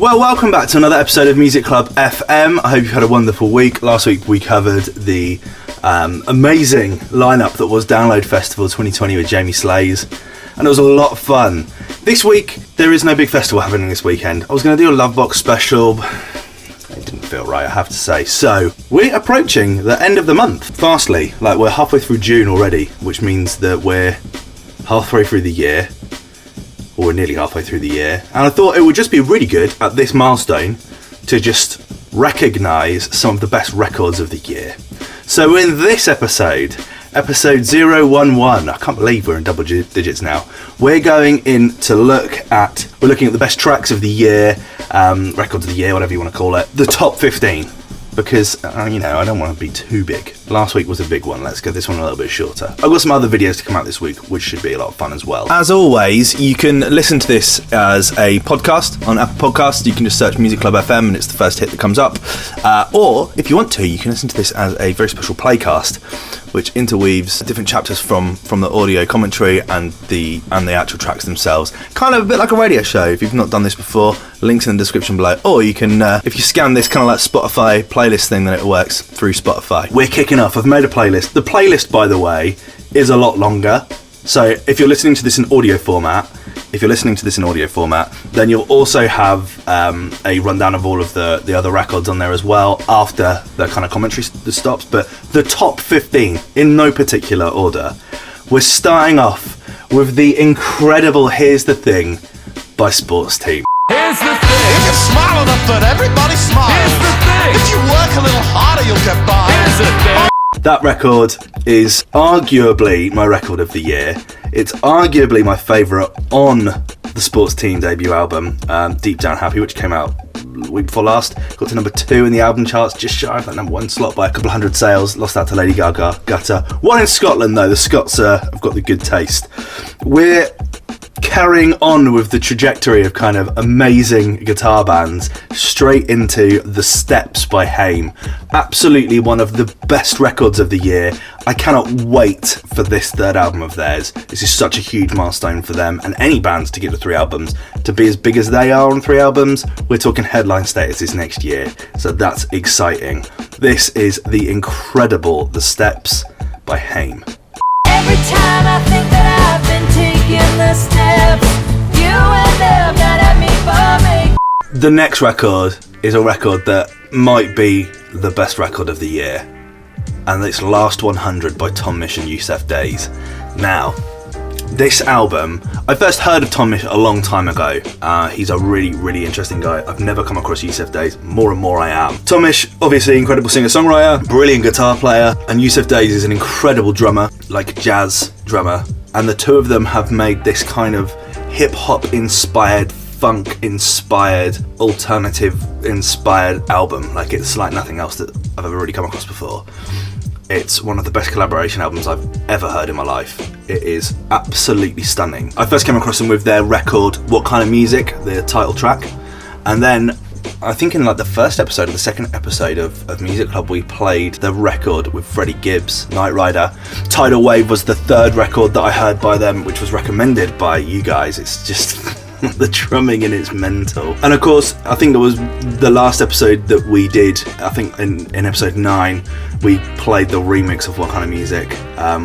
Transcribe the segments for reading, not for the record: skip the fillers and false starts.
Well, welcome back to another episode of Music Club FM. I hope you've had a wonderful week. Last week we covered the amazing lineup that was Download Festival 2020 with Jamie Slays, and it was a lot of fun. This week, there is no big festival happening this weekend. I was going to do a Lovebox special, but it didn't feel right, I have to say. So, we're approaching the end of the month, fastly. Like, we're halfway through June already, which means that we're halfway through the year. Or we're nearly halfway through the year. And I thought it would just be really good at this milestone to just recognise some of the best records of the year. So in this episode 011, I can't believe we're in double digits now, we're going in to we're looking at the best tracks of the year, records of the year, whatever you want to call it, the top 15. Because, I don't want to be too big. Last week was a big one. Let's get this one a little bit shorter. I've got some other videos to come out this week, which should be a lot of fun as well. As always, you can listen to this as a podcast on Apple Podcasts. You can just search Music Club FM and it's the first hit that comes up. Or, if you want to, you can listen to this as a very special playcast, which interweaves different chapters from the audio commentary and the actual tracks themselves. Kind of a bit like a radio show. If you've not done this before, links in the description below. Or you can, if you scan this kind of like Spotify playlist thing, then it works through Spotify. We're kicking off. I've made a playlist. The playlist, by the way, is a lot longer. So if you're listening to this in audio format, then you'll also have a rundown of all of the other records on there as well after the kind of commentary stops. But the top 15, in no particular order, we're starting off with the incredible Here's the Thing by Sports Team. Here's the thing. If you smile enough that everybody smiles. Here's the thing. If you work a little harder, you'll get by. Here's the thing. That record is arguably my record of the year. It's arguably my favourite on the Sports Team debut album, Deep Down Happy, which came out the week before last. Got to number 2 in the album charts, just shy of that number 1 slot by a couple hundred sales. Lost out to Lady Gaga, Gutter. One in Scotland though, the Scots have got the good taste. We're carrying on with the trajectory of kind of amazing guitar bands straight into The Steps by Haim. Absolutely one of the best records of the year. I cannot wait for this third album of theirs. This is such a huge milestone for them and any bands to get to 3 albums. To be as big as they are on 3 albums, we're talking headline status this next year. So that's exciting. This is the incredible The Steps by Haim. Every time I think that I've been taking the steps, you end up not at me for me. The next record is a record that might be the best record of the year, and it's Last 100 by Tom Misch and Yusef Days. Now, this album, I first heard of Tom Misch a long time ago. He's a really, really interesting guy. I've never come across Yusef Days. More and more I am. Tom Misch, obviously incredible singer-songwriter, brilliant guitar player, and Yusef Days is an incredible drummer, like jazz drummer. And the two of them have made this kind of hip-hop inspired, funk-inspired, alternative-inspired album. Like, it's like nothing else that I've ever really come across before. It's one of the best collaboration albums I've ever heard in my life. It is absolutely stunning. I first came across them with their record, What Kind of Music, the title track. And then, I think in like the first episode or the second episode of Music Club, we played the record with Freddie Gibbs, Night Rider. Tidal Wave was the third record that I heard by them, which was recommended by you guys. It's just... the drumming in it's mental. And of course, I think it was the last episode that we did, I think in episode 9, we played the remix of What Kind of Music,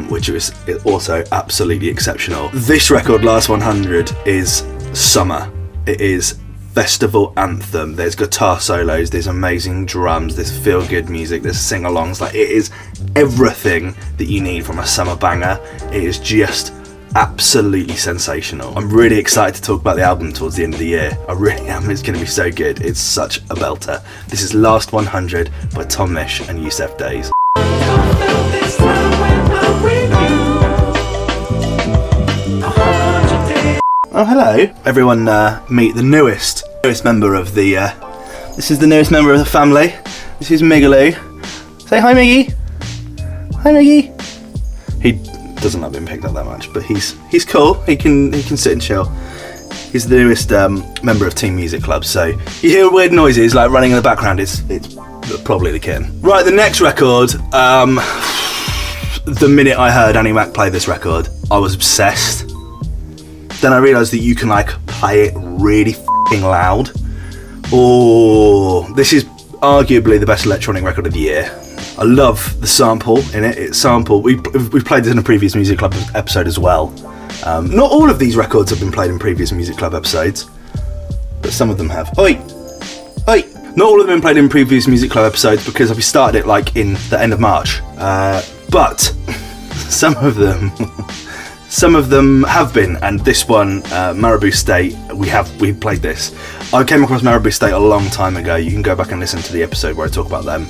which was also absolutely exceptional. This record, Last 100, is summer. It is festival anthem. There's guitar solos, there's amazing drums, there's feel-good music, there's sing-alongs. Like, it is everything that you need from a summer banger. It is just absolutely sensational. I'm really excited to talk about the album towards the end of the year. I really am. It's going to be so good. It's such a belter. This is Last 100 by Tom Misch and Yusef Days. Oh, hello. Everyone meet the newest member of the... this is the newest member of the family. This is Migaloo. Say hi, Miggy. Hi, Miggy. He doesn't like being picked up that much, but he's cool. He can sit and chill. He's the newest member of Team Music Club, so you hear weird noises like running in the background. It's probably the kitten. Right, the next record. The minute I heard Annie Mac play this record, I was obsessed. Then I realised that you can like play it really f***ing loud, Oh, this is arguably the best electronic record of the year. I love the sample in it. It's sample. We've played this in a previous Music Club episode as well. Not all of these records have been played in previous Music Club episodes, but some of them have. Oi! Not all of them have been played in previous Music Club episodes because we started it like in the end of March. But some of them have been, and this one, Marabou State, we've played this. I came across Marabou State a long time ago. You can go back and listen to the episode where I talk about them.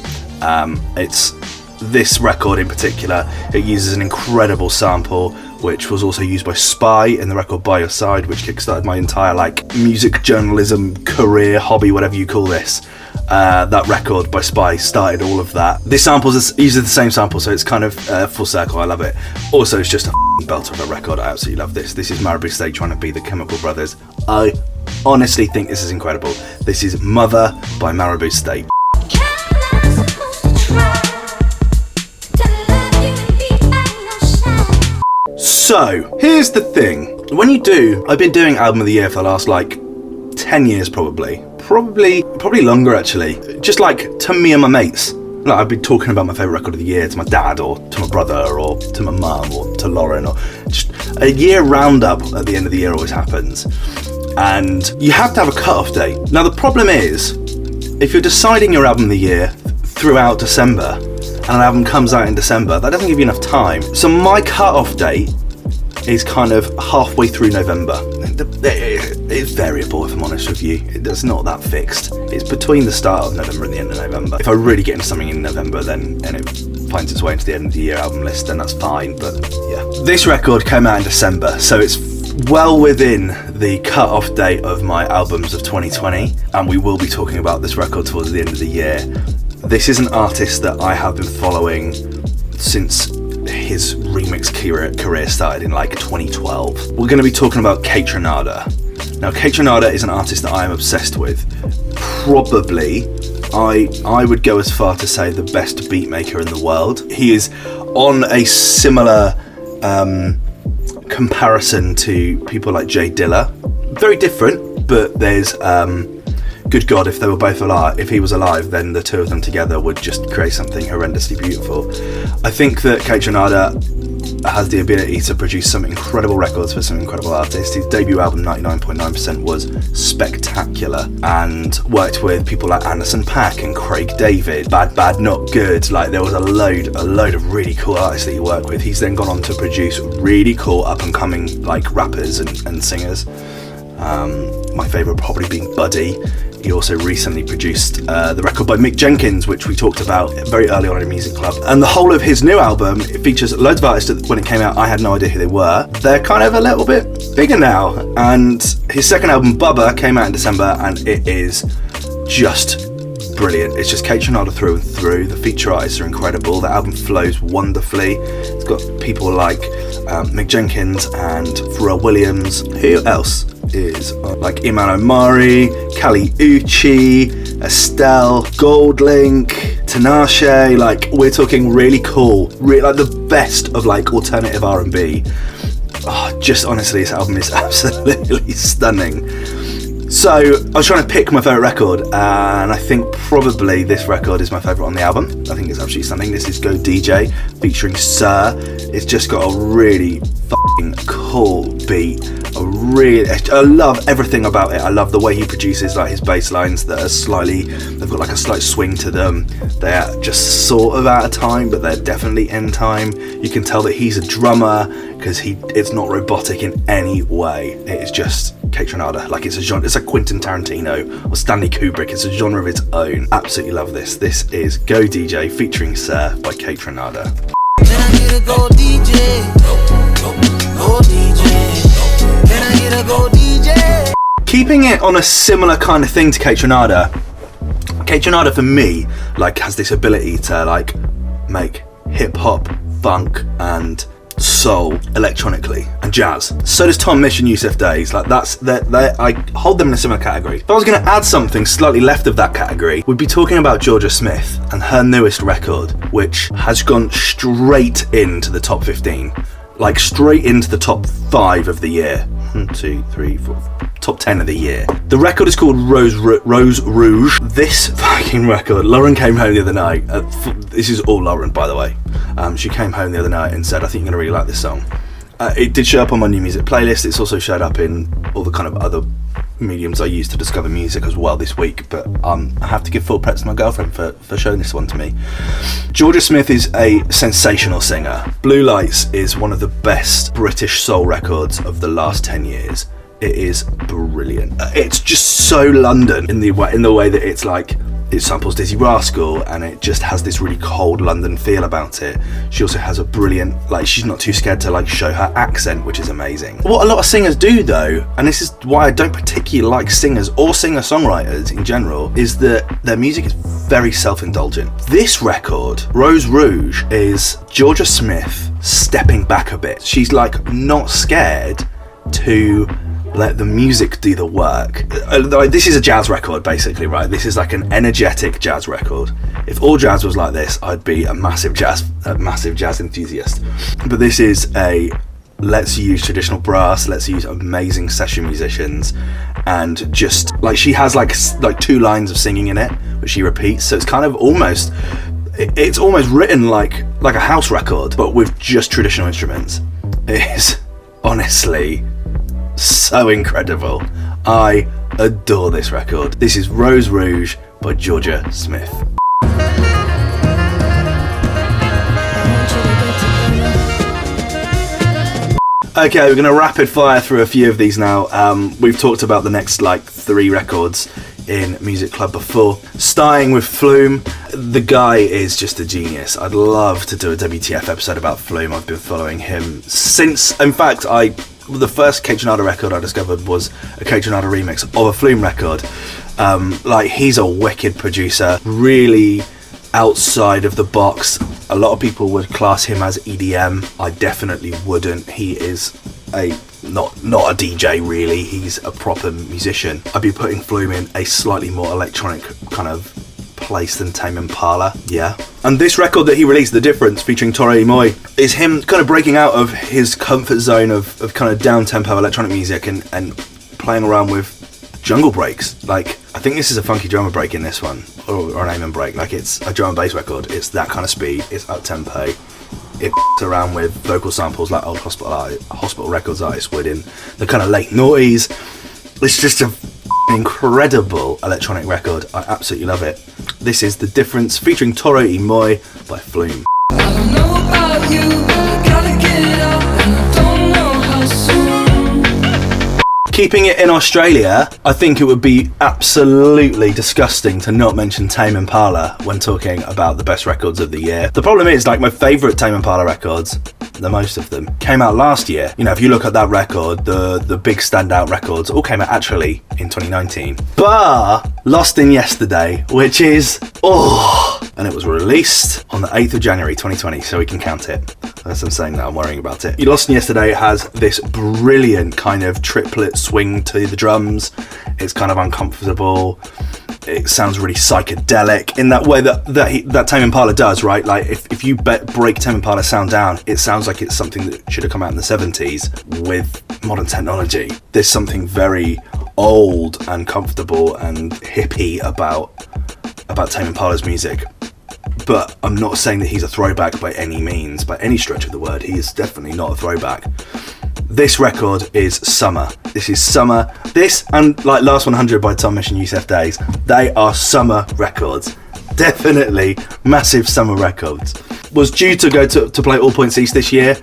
It's this record in particular. It uses an incredible sample, which was also used by Spy in the record By Your Side, which kickstarted my entire music journalism career, hobby, whatever you call this. That record by Spy started all of that. This sample uses the same sample, so it's kind of full circle. I love it. Also, it's just a belter of a record. I absolutely love this. This is Marabou State trying to be the Chemical Brothers. I honestly think this is incredible. This is Mother by Marabou State. So, here's the thing. When you do, I've been doing Album of the Year for the last 10 years probably longer actually. Just to me and my mates. I've been talking about my favourite record of the year to my dad or to my brother or to my mum or to Lauren, or just a year roundup at the end of the year always happens. And you have to have a cut-off date. Now the problem is, if you're deciding your Album of the Year throughout December and an album comes out in December, that doesn't give you enough time. So my cut-off date is kind of halfway through November. It's variable, if I'm honest with you. It's not that fixed. It's between the start of November and the end of November. If I really get into something in November, and it finds its way into the end of the year album list, then that's fine. But yeah, this record came out in December, so it's well within the cut-off date of my albums of 2020, and we will be talking about this record towards the end of the year. This is an artist that I have been following since his remix career started in 2012. We're going to be talking about Kaytranada. Now, Kaytranada is an artist that I am obsessed with. Probably, I would go as far to say the best beat maker in the world. He is on a similar comparison to people like Jay Dilla. Very different, but there's good God, if they were both alive, if he was alive, then the two of them together would just create something horrendously beautiful. I think that Kaytranada has the ability to produce some incredible records for some incredible artists. His debut album 99.9% was spectacular and worked with people like Anderson .Paak and Craig David. Bad Not Good. There was a load of really cool artists that he worked with. He's then gone on to produce really cool up and coming rappers and singers. My favourite probably being Buddy. He also recently produced the record by Mick Jenkins, which we talked about very early on in Music Club. And the whole of his new album, it features loads of artists that when it came out, I had no idea who they were. They're kind of a little bit bigger now. And his second album, Bubba, came out in December, and it is just brilliant. It's just Kaytranada through and through. The feature artists are incredible. The album flows wonderfully. It's got people like Mick Jenkins and Pharrell Williams. Who else is Iman Omari, Kali Uchis, Estelle, Goldlink, Tinashe. We're talking really cool, the best of alternative R&B. Just honestly, this album is absolutely stunning. So I was trying to pick my favourite record, and I think probably this record is my favourite on the album. I think it's absolutely stunning. This is Go DJ featuring Sir. It's just got a really fucking cool beat. I love everything about it. I love the way he produces his bass lines that are they've got a slight swing to them. They're just sort of out of time, but they're definitely in time. You can tell that he's a drummer because it's not robotic in any way. It is just Kaytranada. It's a genre. It's like Quentin Tarantino or Stanley Kubrick. It's a genre of its own. Absolutely love this. This is Go DJ featuring Sir by Kaytranada. Can I get a go DJ? Go DJ. Can I get a go DJ? Keeping it on a similar kind of thing to Kaytranada for me has this ability to make hip hop, funk and soul electronically and jazz. So does Tom Misch and Yusuf Days. I hold them in a similar category. If I was going to add something slightly left of that category, we'd be talking about Georgia Smith and her newest record, which has gone straight into the top 15, straight into the top 5 of the year. 1, 2, 3, 4, top 10 of the year. The record is called Rouge. This fucking record, Lauren came home the other night. This is all Lauren, by the way. She came home the other night and said, I think you're going to really like this song. It did show up on my new music playlist. It's also showed up in all the kind of other mediums I use to discover music as well this week, but I have to give full props to my girlfriend for showing this one to me. Georgia Smith is a sensational singer. Blue Lights is one of the best British soul records of the last 10 years. It is brilliant. It's just so London in the way that it's like, it samples Dizzy Rascal and it just has this really cold London feel about it. She also has a brilliant, like, she's not too scared to like show her accent, which is amazing. What a lot of singers do though, and this is why I don't particularly like singers or singer-songwriters in general, is that their music is very self-indulgent. This record, Rouge, is Georgia Smith stepping back a bit. She's like not scared to let the music do the work. This is a jazz record basically, right? This is like an energetic jazz record. If all jazz was like this, I'd be a massive jazz enthusiast. But this is let's use traditional brass, let's use amazing session musicians, and just like she has like 2 lines of singing in it, which she repeats. So it's kind of almost written like a house record, but with just traditional instruments. It is honestly so incredible. I adore this record. This is Rouge by Georgia Smith. Okay, we're going to rapid fire through a few of these now. We've talked about the next 3 records in Music Club before. Starting with Flume, the guy is just a genius. I'd love to do a WTF episode about Flume. I've been following him since, in fact, the first Kate Granada record I discovered was a Kate Granada remix of a Flume record. He's a wicked producer, really outside of the box. A lot of people would class him as EDM. I definitely wouldn't. He is not a DJ really. He's a proper musician. I'd be putting Flume in a slightly more electronic kind of place than Tame Impala, yeah. And this record that he released, The Difference, featuring Toro y Moi, is him kind of breaking out of his comfort zone of kind of down-tempo electronic music and playing around with jungle breaks. I think this is a funky drummer break in this one, or an amen break. It's a drum and bass record. It's that kind of speed. It's up-tempo. It around with vocal samples like old Hospital Records artists would in the kind of late noughties. It's just a incredible electronic record. I absolutely love it. This is The Difference featuring Toro y Moi by Flume. I don't know about you, but I gotta get it out, and I don't know how soon. Keeping it in Australia, I think it would be absolutely disgusting to not mention Tame Impala when talking about the best records of the year. The problem is, my favourite Tame Impala records, the most of them, came out last year. If you look at that record, the big standout records all came out actually in 2019. Bar Lost in Yesterday, which is, and it was released on the 8th of January 2020, so we can count it. As I'm saying that, I'm worrying about it. Lost in Yesterday has this brilliant kind of triplet swing to the drums. It's kind of uncomfortable. It sounds really psychedelic in that way that Tame Impala does, right? If you break Tame Impala sound down, it sounds like it's something that should have come out in the 70s with modern technology. There's something very old and comfortable and hippie about Tame Impala's music. But I'm not saying that he's a throwback by any means, by any stretch of the word. He is definitely not a throwback. This record is summer. This is summer. This and Last 100 by Tom Misch and Yusef Days, they are summer records. Definitely massive summer records. Was due to go to play All Points East this year.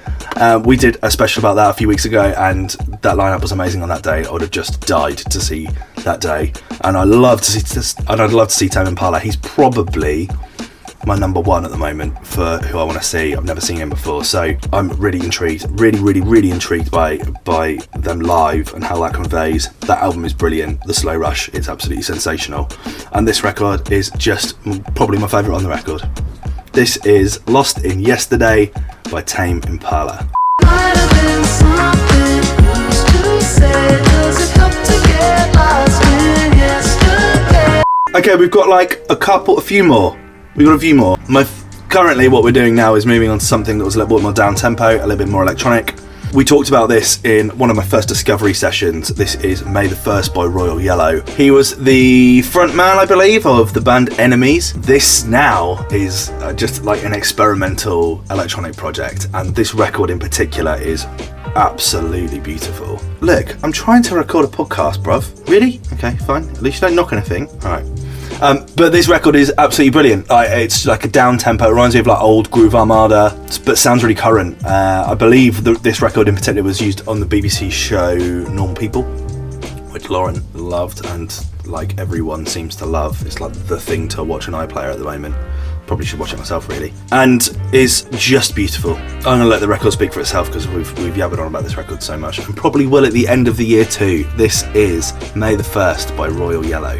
We did a special about that a few weeks ago, and that lineup was amazing on that day. I would have just died to see that day, and I'd love to see Tame Impala. He's probably my number one at the moment for who I want to see. I've never seen him before, so I'm really intrigued, really intrigued by them live and how that conveys. That album is brilliant. The Slow Rush is absolutely sensational, and this record is just probably my favourite on the record. This is Lost in Yesterday by Tame Impala. Okay, we've got a few more. Currently what we're doing now is moving on to something that was a little bit more down tempo, a little bit more electronic. We talked about this in one of my first discovery sessions. This is May the 1st by Royal Yellow. He was the frontman, I believe, of the band Enemies. This now is just like an experimental electronic project, and this record in particular is absolutely beautiful. Look, I'm trying to record a podcast, bruv. Really? Okay, fine. At least you don't knock anything. Alright. But this record is absolutely brilliant. It's like a down tempo. It reminds me of like old Groove Armada, but sounds really current. I believe this record in particular was used on the BBC show Normal People, which Lauren loved and like everyone seems to love. It's like the thing to watch on iPlayer at the moment. Probably should watch it myself, really. And is just beautiful. I'm going to let the record speak for itself because we've yabbered on about this record so much, and probably will at the end of the year too. This is May the 1st by Royal Yellow.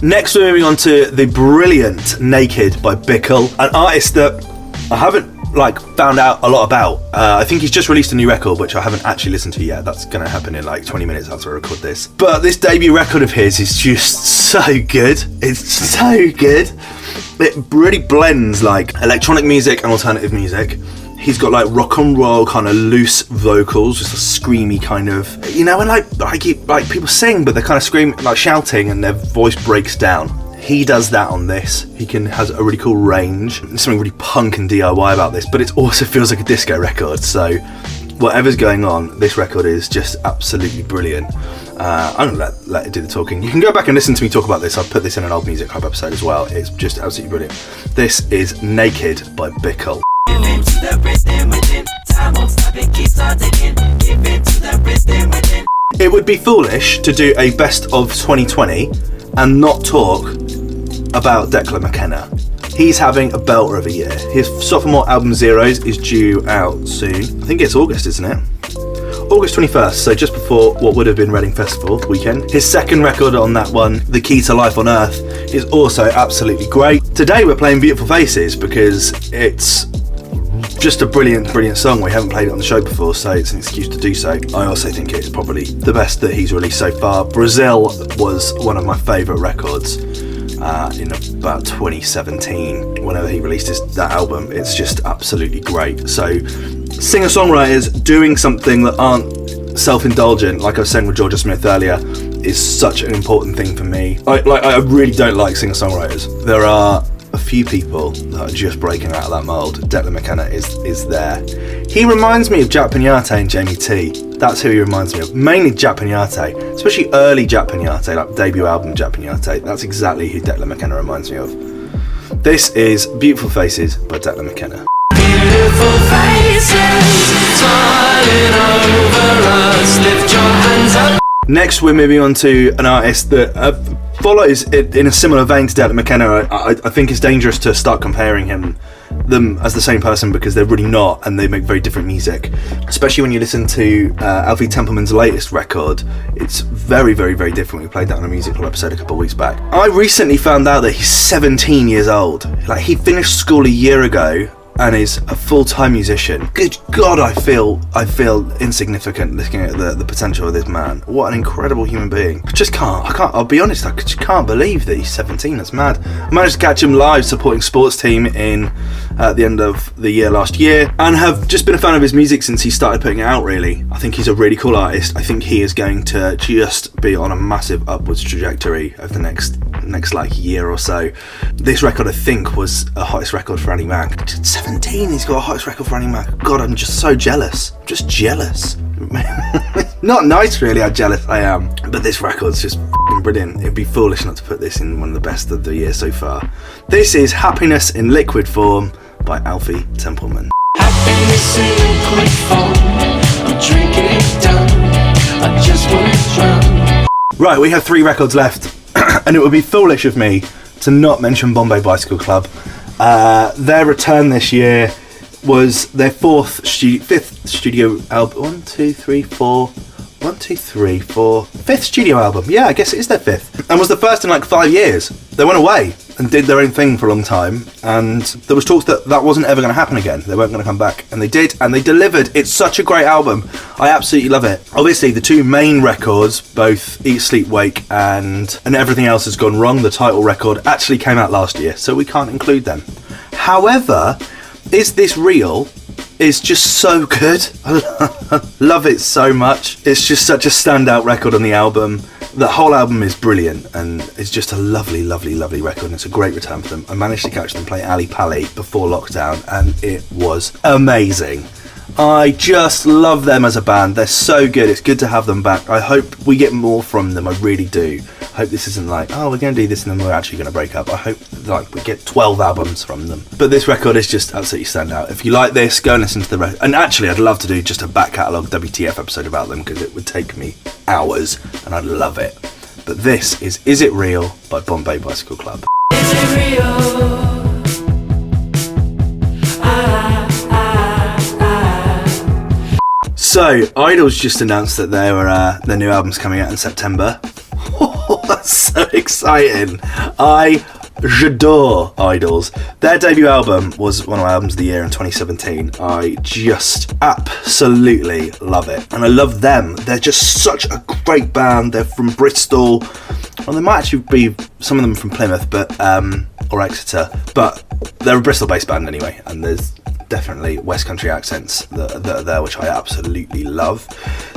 Next, we're moving on to the brilliant Naked by Bickle, an artist that I haven't found out a lot about. I think he's just released a new record, which I haven't actually listened to yet. That's going to happen in like 20 minutes after I record this. But this debut record of his is just so good. It's so good. It really blends like electronic music and alternative music. He's got like rock and roll kind of loose vocals, just a screamy kind of, you know, and like people sing, but they're kind of screaming, like shouting, and their voice breaks down. He does that on this. Has a really cool range. There's something really punk and DIY about this, but it also feels like a disco record. So whatever's going on, this record is just absolutely brilliant. I'm gonna let it do the talking. You can go back and listen to me talk about this. I've put this in an old Music Club episode as well. It's just absolutely brilliant. This is Naked by Bickle. It would be foolish to do a best of 2020 and not talk about Declan McKenna. He's having a belter of a year. His sophomore album Zeros is due out soon. I think it's August, isn't it? August 21st, so just before what would have been Reading Festival weekend. His second record on that one, The Key to Life on Earth, is also absolutely great. Today we're playing Beautiful Faces because it's just a brilliant song. We haven't played it on the show before, so it's an excuse to do so. I also think it's probably the best that he's released so far. Brazil was one of my favourite records in about 2017 whenever he released that album. It's just absolutely great. So singer-songwriters doing something that aren't self-indulgent, like I was saying with Georgia Smith earlier, is such an important thing for me. I really don't like singer-songwriters. There are a few people that are just breaking out of that mould. Declan McKenna is there. He reminds me of Jack Pignate and Jamie T. That's who he reminds me of. Mainly Jack Pignate, especially early Jack Pignate, like debut album Jack Pignate. That's exactly who Declan McKenna reminds me of. This is Beautiful Faces by Declan McKenna. Beautiful faces, smiling over us, lift your hands up. Next, we're moving on to an artist that follows it in a similar vein to Declan McKenna. I think it's dangerous to start comparing them as the same person because they're really not, and they make very different music. Especially when you listen to Alfie Templeman's latest record, it's very, very, very different. We played that on a Music Club episode a couple of weeks back. I recently found out that he's 17 years old. Like, he finished school a year ago and is a full-time musician. Good God, I feel insignificant looking at the potential of this man. What an incredible human being. I'll be honest, I just can't believe that he's 17. That's mad. I managed to catch him live supporting sports team at the end of the year last year, and have just been a fan of his music since he started putting it out, really. I think he's a really cool artist. I think he is going to just be on a massive upwards trajectory over the next like year or so. This record, I think, was a hottest record for Annie Mac. 17, he's got a hottest record for Annie Mac. God, I'm just so jealous. I'm just jealous. Not nice, really, how jealous I am. But this record's just f***ing brilliant. It'd be foolish not to put this in one of the best of the year so far. This is Happiness in Liquid Form by Alfie Templeman. Happiness in liquid form, I'm drinking it down, I just want to drown. Right, we have 3 records left, and it would be foolish of me to not mention Bombay Bicycle Club. Their return this year was their fifth studio album. Fifth studio album. Yeah, I guess it is their fifth. And was the first in like 5 years. They went away and did their own thing for a long time, and there was talk that that wasn't ever going to happen again. They weren't going to come back, and they did, and they delivered. It's such a great album. I absolutely love it. Obviously, the two main records, both Eat, Sleep, Wake and Everything Else Has Gone Wrong, the title record, actually came out last year, so we can't include them. However, Is This Real is just so good. I love it so much. It's just such a standout record on the album. The whole album is brilliant, and it's just a lovely, lovely, lovely record, and it's a great return for them. I managed to catch them play Ali Pali before lockdown, and it was amazing. I just love them as a band. They're so good. It's good to have them back. I hope we get more from them. I really do. I hope this isn't like, oh, we're going to do this and then we're actually going to break up. I hope like we get 12 albums from them. But this record is just absolutely standout. If you like this, go and listen to the record. And actually, I'd love to do just a back catalogue WTF episode about them, because it would take me hours and I'd love it. But this is It Real by Bombay Bicycle Club. Is it real? So, Idol's just announced that their new album's coming out in September. That's so exciting. J'adore Idols. Their debut album was one of my albums of the year in 2017. I just absolutely love it. And I love them. They're just such a great band. They're from Bristol. Well, there might actually be some of them from Plymouth, but or Exeter. But they're a Bristol-based band anyway. And there's definitely West Country accents that are there, which I absolutely love.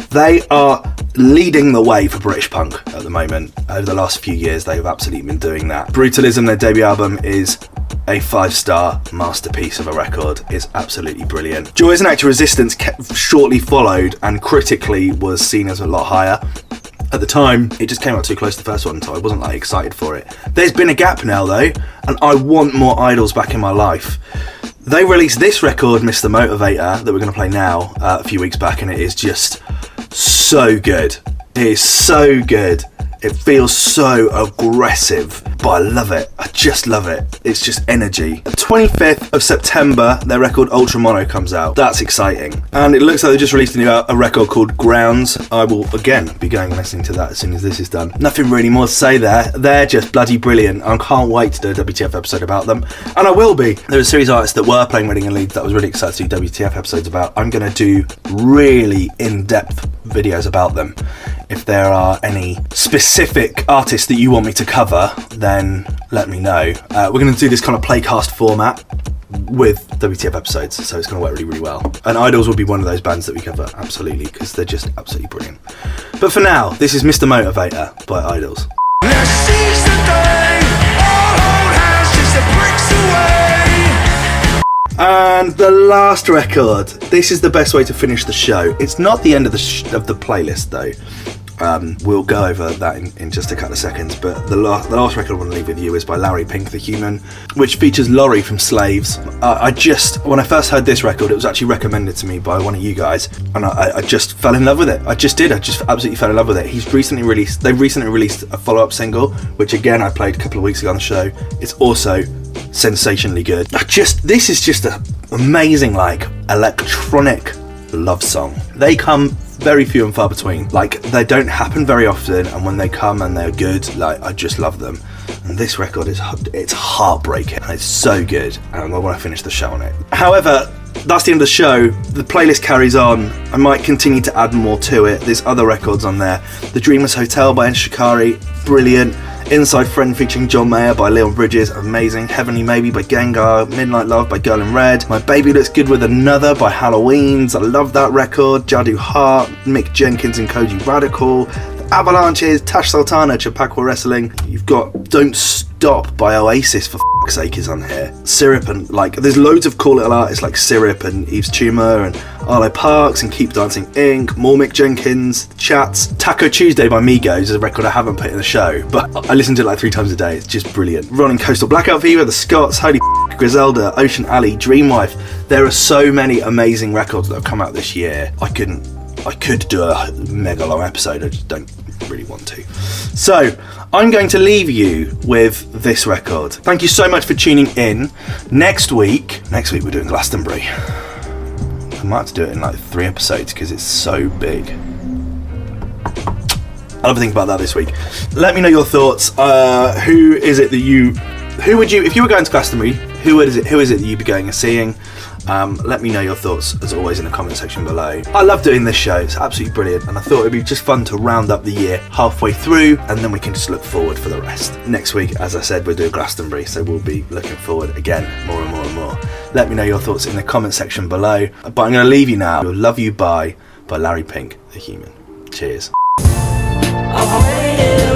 They are leading the way for British punk at the moment. Over the last few years, they've absolutely been doing that. Brutalism, their debut album, is a 5-star masterpiece of a record. It's absolutely brilliant. Joy is an Act of Resistance shortly followed, and critically was seen as a lot higher. At the time, it just came out too close to the first one, so I wasn't like excited for it. There's been a gap now though, and I want more Idols back in my life. They released this record, Mr. Motivator, that we're going to play now, a few weeks back, and it is just so good. It is so good. It feels so aggressive, but I love it. I just love it. It's just energy. The 25th of September, their record Ultra Mono comes out. That's exciting. And it looks like they just released a record called Grounds. I will, again, be going and listening to that as soon as this is done. Nothing really more to say there. They're just bloody brilliant. I can't wait to do a WTF episode about them. And I will be. There are a series of artists that were playing Reading and Leeds that I was really excited to do WTF episodes about. I'm going to do really in-depth videos about them. If there are any specific artists that you want me to cover, then let me know. We're going to do this kind of playcast format with WTF episodes, so it's going to work really, really well. And Idols will be one of those bands that we cover, absolutely, because they're just absolutely brilliant. But for now, this is Mr. Motivator by Idols. Now seize the day, all hold hands, just the bricks away. And the last record. This is the best way to finish the show. It's not the end of the playlist though. We'll go over that in just a couple of seconds, but the last record I want to leave with you is by Larry Pink The Human, which features Laurie from Slaves. When I first heard this record, it was actually recommended to me by one of you guys, and I just fell in love with it. I just absolutely fell in love with it. They've recently released a follow-up single, which again I played a couple of weeks ago on the show. It's also sensationally good. This is just an amazing like electronic love song. They come very few and far between. Like, they don't happen very often, and when they come and they're good, like, I just love them. And this record it's heartbreaking, and it's so good, and I want to finish the show on it. However, that's the end of the show. The playlist carries on. I might continue to add more to it. There's other records on there. The Dreamers Hotel by Shikari, brilliant. Inside Friend featuring John Mayer by Leon Bridges, amazing. Heavenly Maybe by Gengar, Midnight Love by Girl in Red, My Baby Looks Good With Another by Halloweens, I love that record. Jadu Hart, Mick Jenkins and Koji Radical, The Avalanches, Tash Sultana, Chappaqua Wrestling. You've got Don't Stop by Oasis, for fuck's sake, is on here. Syrup, and like, there's loads of cool little artists like Syrup and Eve's Tumor and Arlo Parks and Keep Dancing Inc., more Mick Jenkins, Chats. Taco Tuesday by Migos is a record I haven't put in the show, but I listen to it like 3 times a day. It's just brilliant. Rolling Coastal Blackout Fever, The Scots, Holy Griselda, Ocean Alley, Dreamwife. There are so many amazing records that have come out this year. I could do a mega long episode, I just don't really want to. So, I'm going to leave you with this record. Thank you so much for tuning in. Next week we're doing Glastonbury. I might have to do it in like 3 episodes because it's so big. I'll have a think about that this week. Let me know your thoughts. Who is it that you Who would you, if you were going to Glastonbury, who is it that you'd be going and seeing? Let me know your thoughts, as always, in the comment section below. I love doing this show, it's absolutely brilliant, and I thought it'd be just fun to round up the year halfway through, and then we can just look forward for the rest. Next week, as I said, we'll do Glastonbury, so we'll be looking forward again, more and more and more. Let me know your thoughts in the comment section below, but I'm going to leave you now. Love You Bye by Larry Pink, The Human. Cheers. I've waited